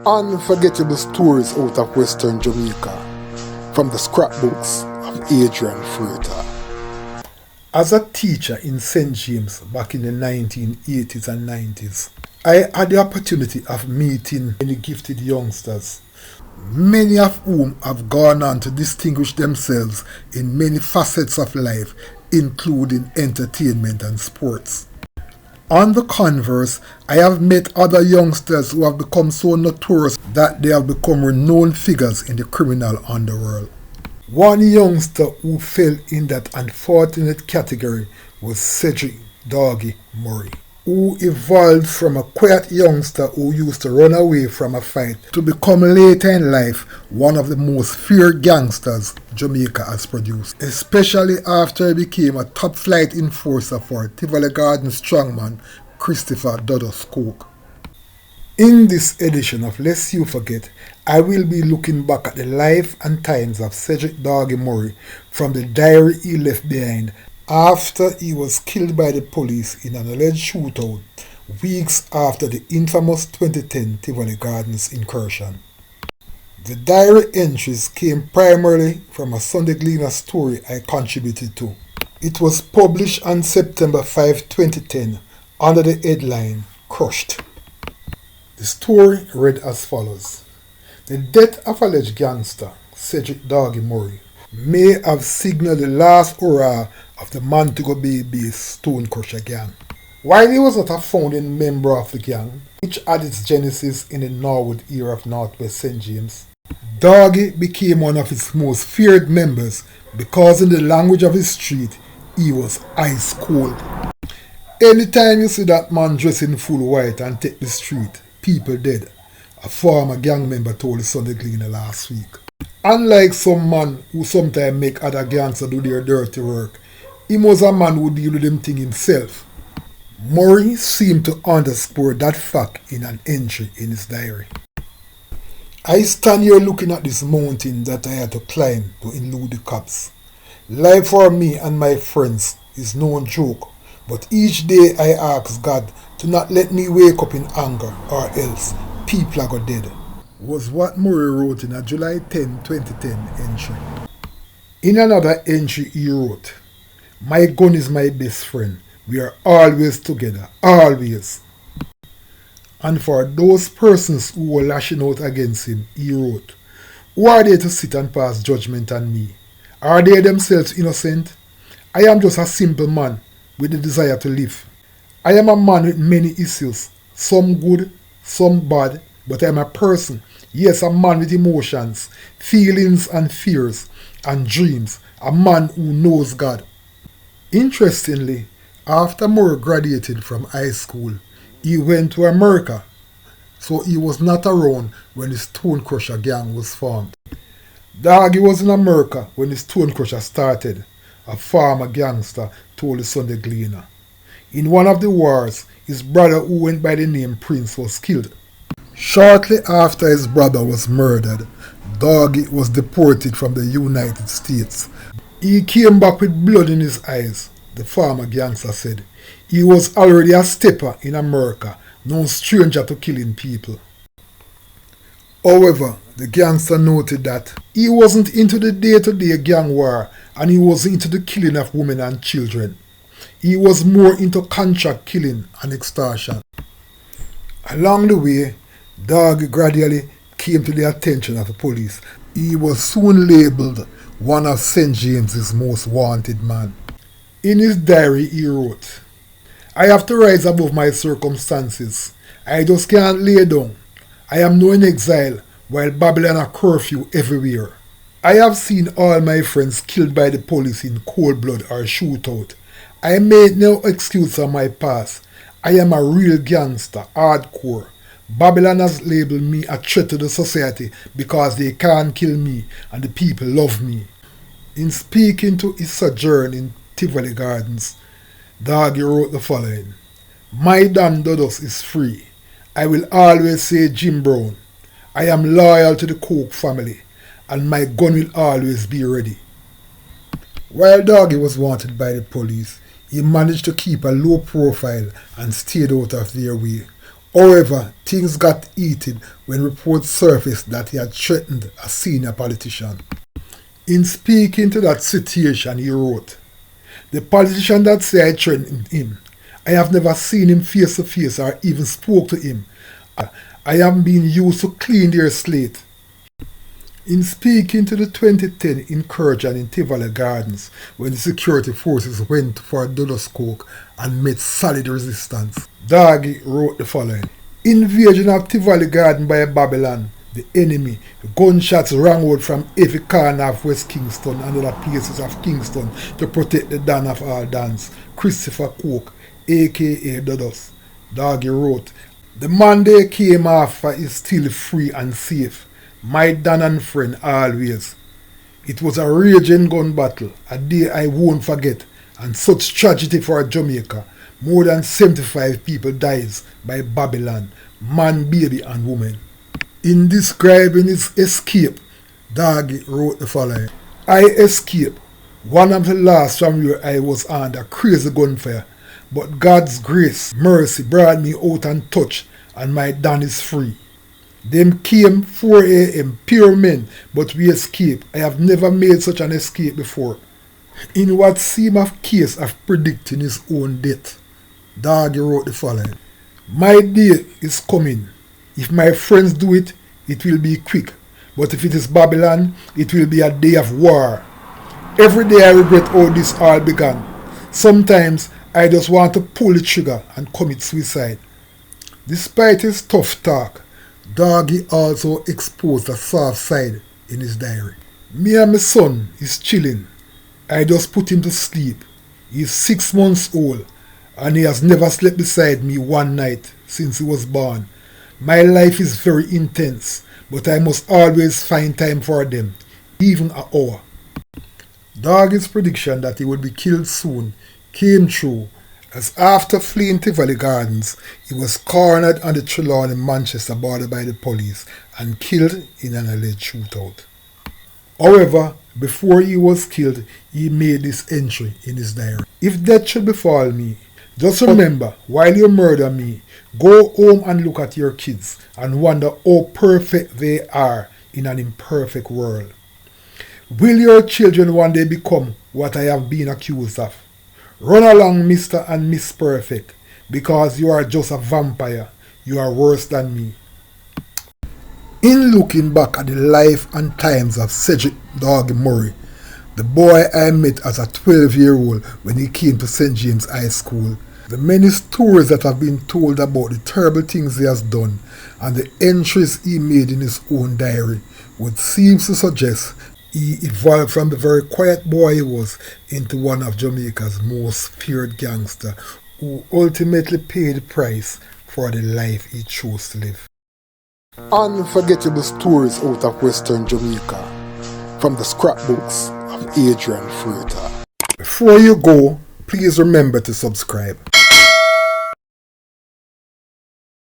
Unforgettable stories out of Western Jamaica from the scrapbooks of Adrian Freighter. As a teacher in St. James back in the 1980s and 90s, I had the opportunity of meeting many gifted youngsters, many of whom have gone on to distinguish themselves in many facets of life, including entertainment and sports. On the converse, I have met other youngsters who have become so notorious that they have become renowned figures in the criminal underworld. One youngster who fell in that unfortunate category was Cedric Doggie Murray, who evolved from a quiet youngster who used to run away from a fight to become later in life one of the most feared gangsters Jamaica has produced, especially after he became a top-flight enforcer for Tivoli Gardens strongman Christopher Dodos Coke. In this edition of Lest You Forget, I will be looking back at the life and times of Cedric Doggie Murray from the diary he left behind after he was killed by the police in an alleged shootout weeks after the infamous 2010 Tivoli Gardens incursion. The diary entries came primarily from a Sunday Gleaner story I contributed to. It was published on September 5, 2010 under the headline Crushed. The story read as follows. The death of alleged gangster Cedric Doggie Murray may have signaled the last hurrah of the Montego Bay-based Stone Crusher gang. While he was not a founding member of the gang, which had its genesis in the Norwood era of Northwest St. James, Doggie became one of its most feared members because in the language of his street, he was ice cold. Anytime you see that man dressed in full white and take the street, people dead, a former gang member told the Sunday Gleaner last week. Unlike some man who sometimes make other gangsters do their dirty work, he was a man who deal with them thing himself. Murray seemed to underscore that fact in an entry in his diary. I stand here looking at this mountain that I had to climb to elude the cops. Life for me and my friends is no joke, but each day I ask God to not let me wake up in anger or else people are go dead, was what Murray wrote in a July 10, 2010 entry. In another entry he wrote, "My gun is my best friend. We are always together, always." And for those persons who were lashing out against him, he wrote, "Who are they to sit and pass judgment on me? Are they themselves innocent? I am just a simple man with the desire to live. I am a man with many issues, some good, some bad, but I am a person, yes, a man with emotions, feelings and fears and dreams, a man who knows God." Interestingly, after Murray graduated from high school, he went to America, so he was not around when the Stone Crusher gang was formed. Doggie was in America when the Stone Crusher started, a former gangster told the Sunday Gleaner. In one of the wars, his brother who went by the name Prince was killed. Shortly after his brother was murdered, Doggie was deported from the United States. He came back with blood in his eyes, the former gangster said. He was already a stepper in America, no stranger to killing people. However, the gangster noted that he wasn't into the day-to-day gang war and he was into the killing of women and children. He was more into contract killing and extortion. Along the way, Doggie gradually came to the attention of the police. He was soon labelled one of St. James's most wanted men. In his diary he wrote, "I have to rise above my circumstances. I just can't lay down. I am now in exile while Babylon a curfew everywhere. I have seen all my friends killed by the police in cold blood or shootout. I made no excuse for my past. I am a real gangster, hardcore. Babylon has labeled me a threat to the society because they can't kill me and the people love me." In speaking to his sojourn in Tivoli Gardens, Doggie wrote the following, "My Don Dodos is free. I will always say Jim Brown. I am loyal to the Coke family and my gun will always be ready." While Doggie was wanted by the police, he managed to keep a low profile and stayed out of their way. However, things got heated when reports surfaced that he had threatened a senior politician. In speaking to that situation, he wrote, "The politician that said I threatened him, I have never seen him face to face or even spoke to him. I am being used to clean their slate." In speaking to the 2010 incursion in Tivoli Gardens, when the security forces went for a dollars coke and met solid resistance, Doggie wrote the following: "Invasion of Tivoli Garden by Babylon, the enemy. Gunshots rang out from every corner of West Kingston and other places of Kingston to protect the Don of all Dons, Christopher Coke, aka Dodos." Doggie wrote, "The man they came after is still free and safe. My Don and friend always. It was a raging gun battle, a day I won't forget, and such tragedy for Jamaica. More than 75 people dies by Babylon, man, baby and woman." In describing his escape, Doggie wrote the following: "I escaped, one of the last from where I was under crazy gunfire, but God's grace, mercy brought me out untouched, and my Don is free. Them came 4 a.m. pure men, but we escaped. I have never made such an escape before." In what seemed a case of predicting his own death, Doggie wrote the following: "My day is coming. If my friends do it, it will be quick. But if it is Babylon, it will be a day of war. Every day I regret how this all began. Sometimes I just want to pull the trigger and commit suicide." Despite his tough talk, Doggie also exposed a soft side in his diary. "Me and my son is chilling. I just put him to sleep. He is 6 months old and he has never slept beside me one night since he was born. My life is very intense, but I must always find time for them, even an hour." Doggie's prediction that he would be killed soon came true, as after fleeing Tivoli Gardens, he was cornered on the Trelawney in Manchester border by the police and killed in an alleged shootout. However, before he was killed, he made this entry in his diary: "If death should befall me, just remember, while you murder me, go home and look at your kids and wonder how perfect they are in an imperfect world. Will your children one day become what I have been accused of? Run along, Mr. and Miss Perfect, because you are just a vampire. You are worse than me." In looking back at the life and times of Cedric Doggie Murray, the boy I met as a 12-year-old when he came to St. James High School, the many stories that have been told about the terrible things he has done, and the entries he made in his own diary, would seem to suggest he evolved from the very quiet boy he was into one of Jamaica's most feared gangsters, who ultimately paid the price for the life he chose to live. Unforgettable stories out of Western Jamaica, from the scrapbooks of Adrian Fruita. Before you go, please remember to subscribe.